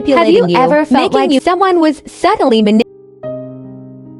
manipulating you. Have you ever felt like someone was subtly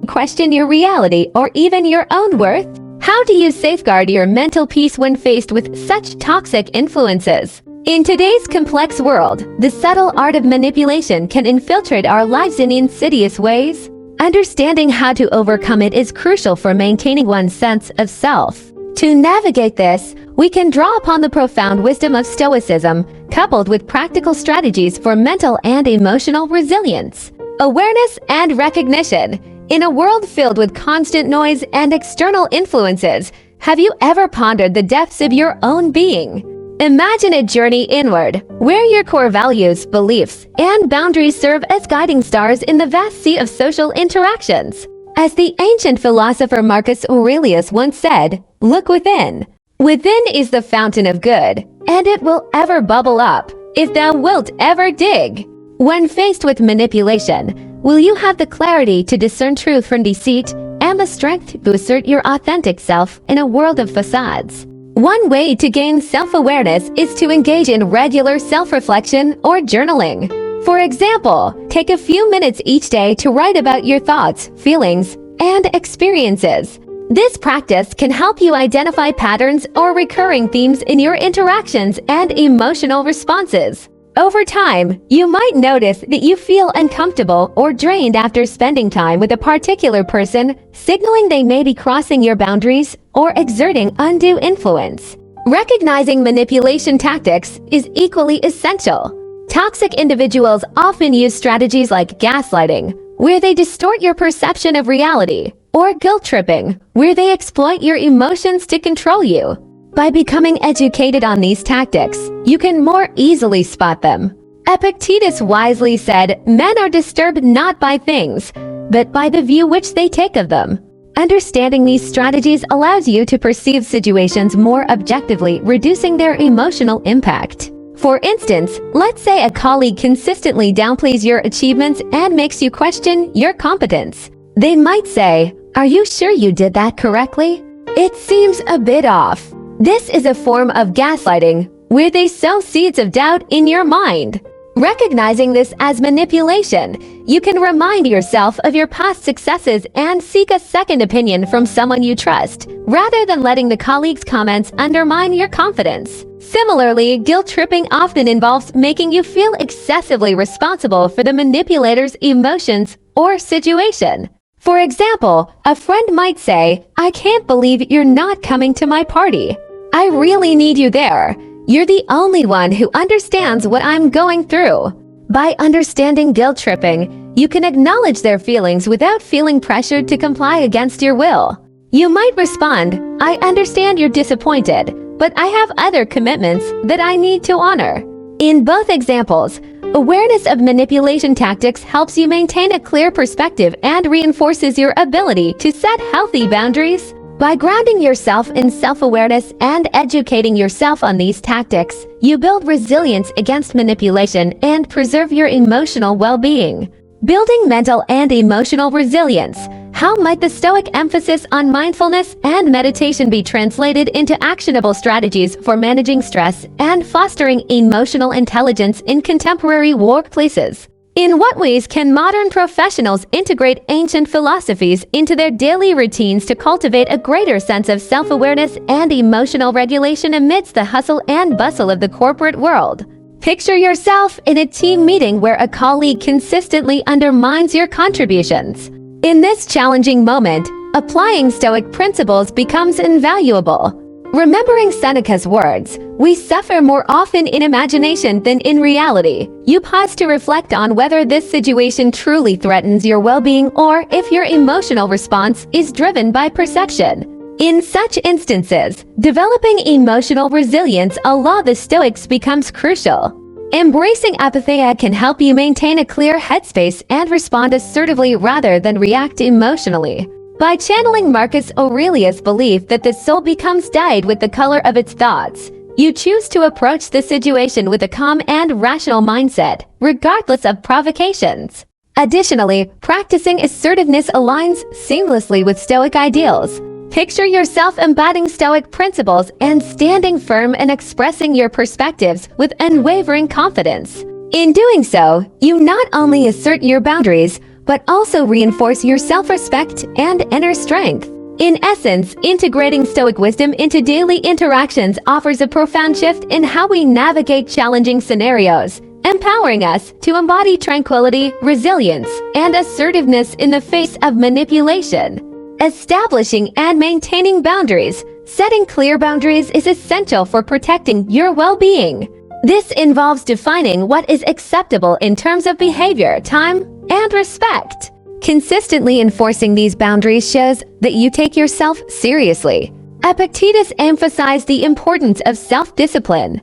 question your reality or even your own worth? How do you safeguard your mental peace when faced with such toxic influences? In today's complex world, the subtle art of manipulation can infiltrate our lives in insidious ways. Understanding how to overcome it is crucial for maintaining one's sense of self. To navigate this, we can draw upon the profound wisdom of Stoicism, coupled with practical strategies for mental and emotional resilience. Awareness and recognition. In a world filled with constant noise and external influences, have you ever pondered the depths of your own being? Imagine a journey inward, where your core values, beliefs, and boundaries serve as guiding stars in the vast sea of social interactions. As the ancient philosopher Marcus Aurelius once said, "Look within. Within is the fountain of good, and it will ever bubble up, if thou wilt ever dig." When faced with manipulation, will you have the clarity to discern truth from deceit and the strength to assert your authentic self in a world of facades? One way to gain self-awareness is to engage in regular self-reflection or journaling. For example, take a few minutes each day to write about your thoughts, feelings, and experiences. This practice can help you identify patterns or recurring themes in your interactions and emotional responses. Over time, you might notice that you feel uncomfortable or drained after spending time with a particular person, signaling they may be crossing your boundaries or exerting undue influence. Recognizing manipulation tactics is equally essential. Toxic individuals often use strategies like gaslighting, where they distort your perception of reality, or guilt tripping, where they exploit your emotions to control you. By becoming educated on these tactics, you can more easily spot them. Epictetus wisely said, "Men are disturbed not by things, but by the view which they take of them." Understanding these strategies allows you to perceive situations more objectively, reducing their emotional impact. For instance, let's say a colleague consistently downplays your achievements and makes you question your competence. They might say, "Are you sure you did that correctly? It seems a bit off." This is a form of gaslighting, where they sow seeds of doubt in your mind. Recognizing this as manipulation, you can remind yourself of your past successes and seek a second opinion from someone you trust, rather than letting the colleague's comments undermine your confidence. Similarly, guilt tripping often involves making you feel excessively responsible for the manipulator's emotions or situation. For example, a friend might say, "I can't believe you're not coming to my party. I really need you there. You're the only one who understands what I'm going through." By understanding guilt tripping, you can acknowledge their feelings without feeling pressured to comply against your will. You might respond, "I understand you're disappointed, but I have other commitments that I need to honor." In both examples, awareness of manipulation tactics helps you maintain a clear perspective and reinforces your ability to set healthy boundaries. By grounding yourself in self-awareness and educating yourself on these tactics, you build resilience against manipulation and preserve your emotional well-being. Building mental and emotional resilience. How might the Stoic emphasis on mindfulness and meditation be translated into actionable strategies for managing stress and fostering emotional intelligence in contemporary workplaces? In what ways can modern professionals integrate ancient philosophies into their daily routines to cultivate a greater sense of self-awareness and emotional regulation amidst the hustle and bustle of the corporate world? Picture yourself in a team meeting where a colleague consistently undermines your contributions. In this challenging moment, applying Stoic principles becomes invaluable. Remembering Seneca's words, "We suffer more often in imagination than in reality," you pause to reflect on whether this situation truly threatens your well-being or if your emotional response is driven by perception. In such instances, developing emotional resilience along the Stoics becomes crucial. Embracing apathy can help you maintain a clear headspace and respond assertively rather than react emotionally. By channeling Marcus Aurelius' belief that the soul becomes dyed with the color of its thoughts, you choose to approach the situation with a calm and rational mindset, regardless of provocations. Additionally, practicing assertiveness aligns seamlessly with Stoic ideals. Picture yourself embodying Stoic principles and standing firm and expressing your perspectives with unwavering confidence. In doing so, you not only assert your boundaries, but also reinforce your self-respect and inner strength. In essence, integrating Stoic wisdom into daily interactions offers a profound shift in how we navigate challenging scenarios, empowering us to embody tranquility, resilience, and assertiveness in the face of manipulation. Establishing and maintaining boundaries. Setting clear boundaries is essential for protecting your well-being. This involves defining what is acceptable in terms of behavior, time, and respect. Consistently enforcing these boundaries shows that you take yourself seriously. Epictetus emphasized the importance of self-discipline.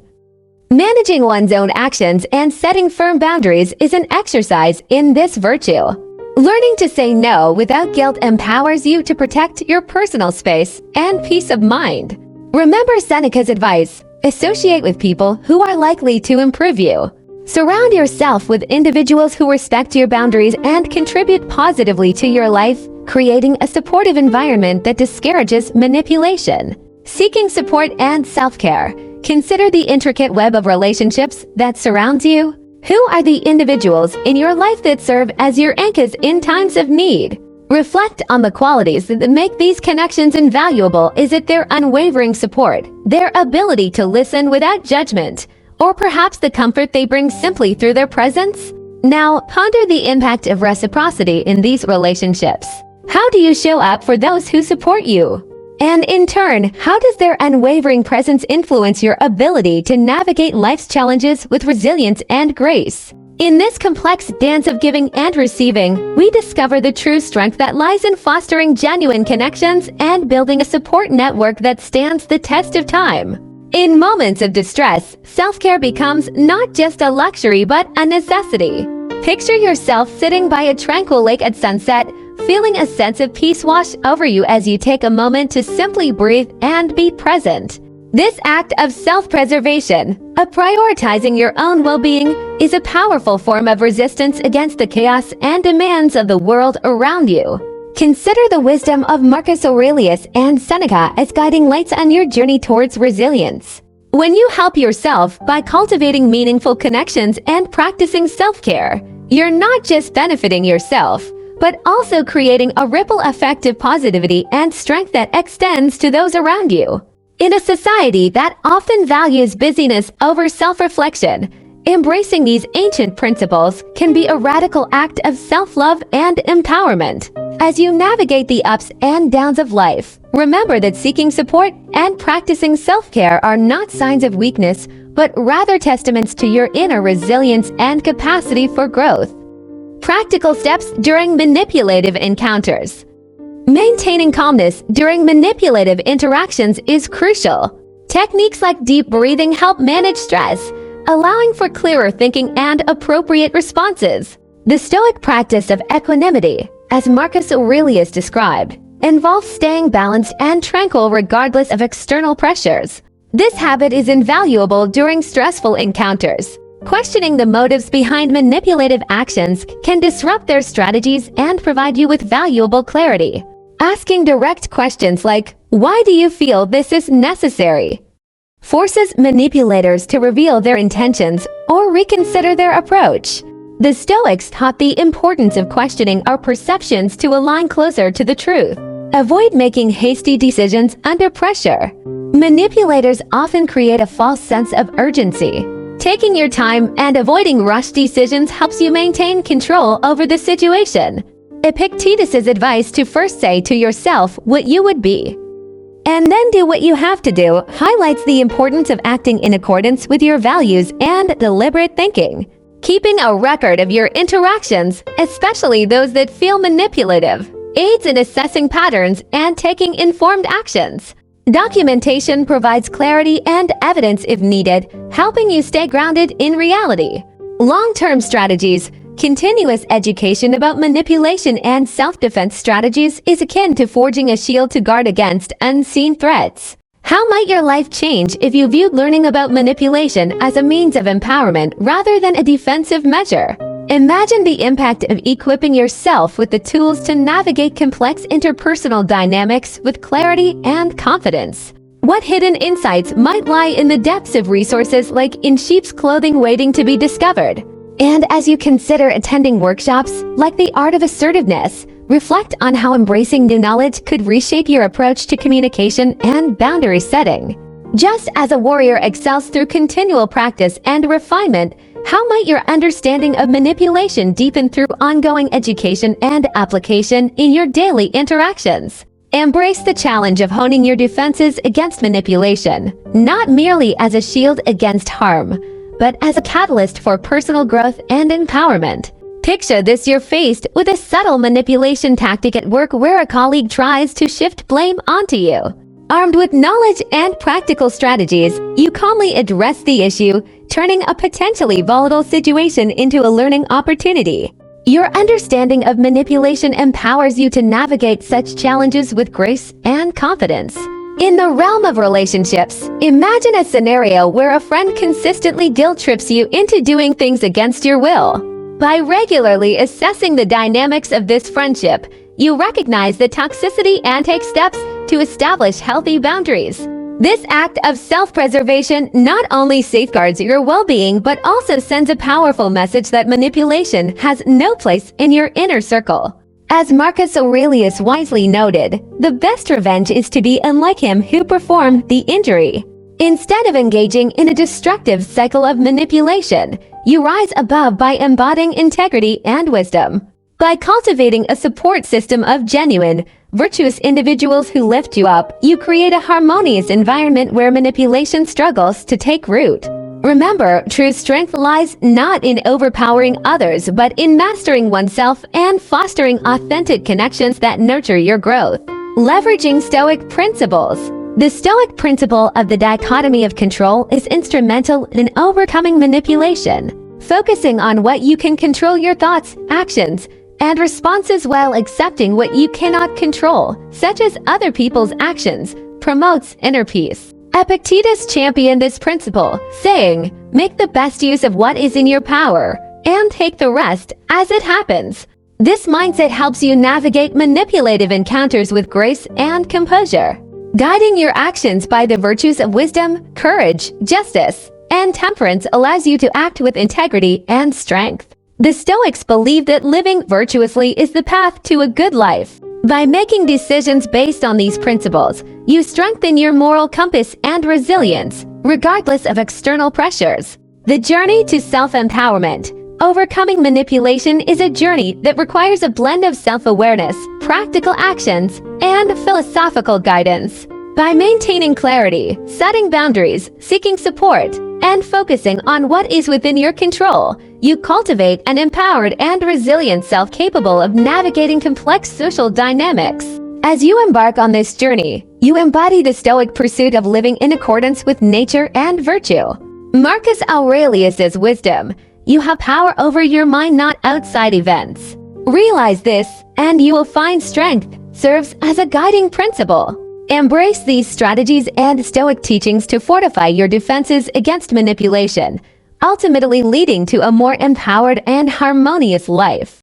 Managing one's own actions and setting firm boundaries is an exercise in this virtue. Learning to say no without guilt empowers you to protect your personal space and peace of mind. Remember Seneca's advice: associate with people who are likely to improve you. Surround yourself with individuals who respect your boundaries and contribute positively to your life, creating a supportive environment that discourages manipulation. Seeking support and self-care. Consider the intricate web of relationships that surrounds you. Who are the individuals in your life that serve as your anchors in times of need? Reflect on the qualities that make these connections invaluable. Is it their unwavering support, their ability to listen without judgment, or perhaps the comfort they bring simply through their presence? Now, ponder the impact of reciprocity in these relationships. How do you show up for those who support you? And in turn, how does their unwavering presence influence your ability to navigate life's challenges with resilience and grace? In this complex dance of giving and receiving, we discover the true strength that lies in fostering genuine connections and building a support network that stands the test of time. In moments of distress, self-care becomes not just a luxury but a necessity. Picture yourself sitting by a tranquil lake at sunset, feeling a sense of peace wash over you as you take a moment to simply breathe and be present. This act of self-preservation, of prioritizing your own well-being, is a powerful form of resistance against the chaos and demands of the world around you. Consider the wisdom of Marcus Aurelius and Seneca as guiding lights on your journey towards resilience. When you help yourself by cultivating meaningful connections and practicing self-care, you're not just benefiting yourself, but also creating a ripple effect of positivity and strength that extends to those around you. In a society that often values busyness over self-reflection, embracing these ancient principles can be a radical act of self-love and empowerment. As you navigate the ups and downs of life, remember that seeking support and practicing self-care are not signs of weakness, but rather testaments to your inner resilience and capacity for growth. Practical steps during manipulative encounters. Maintaining calmness during manipulative interactions is crucial. Techniques like deep breathing help manage stress, allowing for clearer thinking and appropriate responses. The Stoic practice of equanimity, as Marcus Aurelius described, involves staying balanced and tranquil regardless of external pressures. This habit is invaluable during stressful encounters. Questioning the motives behind manipulative actions can disrupt their strategies and provide you with valuable clarity. Asking direct questions like, "Why do you feel this is necessary?" forces manipulators to reveal their intentions or reconsider their approach. The Stoics taught the importance of questioning our perceptions to align closer to the truth. Avoid making hasty decisions under pressure. Manipulators often create a false sense of urgency. Taking your time and avoiding rushed decisions helps you maintain control over the situation. Epictetus' advice to first say to yourself what you would be, and then do what you have to do, highlights the importance of acting in accordance with your values and deliberate thinking. Keeping a record of your interactions, especially those that feel manipulative, aids in assessing patterns and taking informed actions. Documentation provides clarity and evidence if needed, helping you stay grounded in reality. Long-term strategies. Continuous education about manipulation and self-defense strategies is akin to forging a shield to guard against unseen threats. How might your life change if you viewed learning about manipulation as a means of empowerment rather than a defensive measure? Imagine the impact of equipping yourself with the tools to navigate complex interpersonal dynamics with clarity and confidence. What hidden insights might lie in the depths of resources like in sheep's clothing waiting to be discovered? And as you consider attending workshops like the art of assertiveness, reflect on how embracing new knowledge could reshape your approach to communication and boundary setting. Just as a warrior excels through continual practice and refinement, how might your understanding of manipulation deepen through ongoing education and application in your daily interactions? Embrace the challenge of honing your defenses against manipulation, not merely as a shield against harm, but as a catalyst for personal growth and empowerment. Picture this: you're faced with a subtle manipulation tactic at work where a colleague tries to shift blame onto you. Armed with knowledge and practical strategies, you calmly address the issue, turning a potentially volatile situation into a learning opportunity. Your understanding of manipulation empowers you to navigate such challenges with grace and confidence. In the realm of relationships, imagine a scenario where a friend consistently guilt-trips you into doing things against your will. By regularly assessing the dynamics of this friendship, you recognize the toxicity and take steps to establish healthy boundaries. This act of self-preservation not only safeguards your well-being but also sends a powerful message that manipulation has no place in your inner circle. As Marcus Aurelius wisely noted, the best revenge is to be unlike him who performed the injury. Instead of engaging in a destructive cycle of manipulation, you rise above by embodying integrity and wisdom. By cultivating a support system of genuine, virtuous individuals who lift you up, you create a harmonious environment where manipulation struggles to take root. Remember, true strength lies not in overpowering others, but in mastering oneself and fostering authentic connections that nurture your growth. Leveraging Stoic principles. The Stoic principle of the dichotomy of control is instrumental in overcoming manipulation, focusing on what you can control: your thoughts, actions, and responses, while accepting what you cannot control, such as other people's actions, promotes inner peace. Epictetus championed this principle, saying, "Make the best use of what is in your power, and take the rest as it happens." This mindset helps you navigate manipulative encounters with grace and composure, guiding your actions by the virtues of wisdom, courage, justice, and temperance allows you to act with integrity and strength. The Stoics believe that living virtuously is the path to a good life. By making decisions based on these principles, you strengthen your moral compass and resilience, regardless of external pressures. The journey to self-empowerment. Overcoming manipulation is a journey that requires a blend of self-awareness, practical actions, and philosophical guidance. By maintaining clarity, setting boundaries, seeking support, and focusing on what is within your control, you cultivate an empowered and resilient self capable of navigating complex social dynamics. As you embark on this journey, you embody the Stoic pursuit of living in accordance with nature and virtue. Marcus Aurelius's wisdom: you have power over your mind, not outside events. Realize this, and you will find strength serves as a guiding principle. Embrace these strategies and Stoic teachings to fortify your defenses against manipulation, ultimately leading to a more empowered and harmonious life.